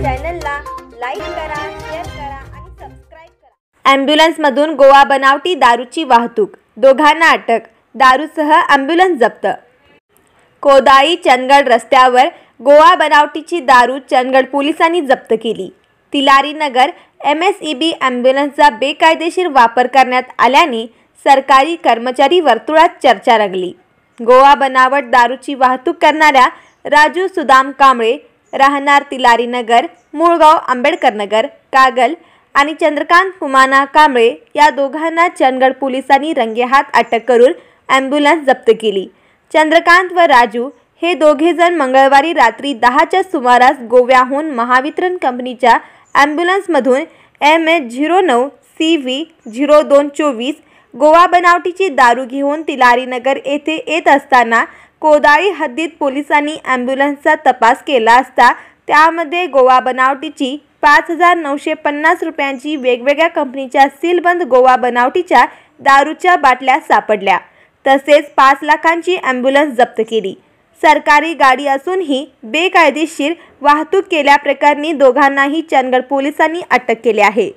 चॅनलला लाईक करा, शेअर करा आणि सबस्क्राइब करा। ॲम्ब्युलन्समधून गोवा बनावटी दारूची वाहतूक, दोघांना अटक, दारूसह ॲम्ब्युलन्स जप्त। कोदाई चंदगड रस्त्यावर गोवा बनावटीची दारू चंदगड पोलिसांनी जप्त केली। तिलारी नगर MSEB ॲम्ब्युलन्सचा बेकायदेशीर वापर करण्यात आल्याने सरकारी कर्मचारी वर्तुळात चर्चा रंगली। गोवा बनावट दारूची वाहतूक करणाऱ्या राजू सुदाम कांबळे राहणार तिलारी नगर, मूळगाव आंबेडकर नगर, कागल आणि चंद्रकांत कुमाना कांबळे या दोघांना चंदगड पोलिसांनी रंगेहात अटक करून ॲम्ब्युलन्स जप्त केली। चंद्रकांत व राजू हे दोघेजण मंगळवारी रात्री 10च्या सुमारास गोव्याहून महावितरण कंपनीच्या ॲम्ब्युलन्समधून MH09 CV 0224 गोवा बनावटीची दारू घेऊन तिलारी नगर येथे येत असताना कोदाई हद्दीत पोलिसांनी ॲम्ब्युलन्सचा तपास केला असता त्यामध्ये गोवा बनावटीची 5,950 रुपयांची वेगवेगळ्या कंपनीच्या सीलबंद गोवा बनावटीच्या दारूच्या बाटल्या सापडल्या। तसेच 5 लाखांची ॲम्ब्युलन्स जप्त केली। सरकारी गाडी असूनही बेकायदेशीर वाहतूक केल्याप्रकरणी दोघांनाही चंदगड पोलिसांनी अटक केली आहे।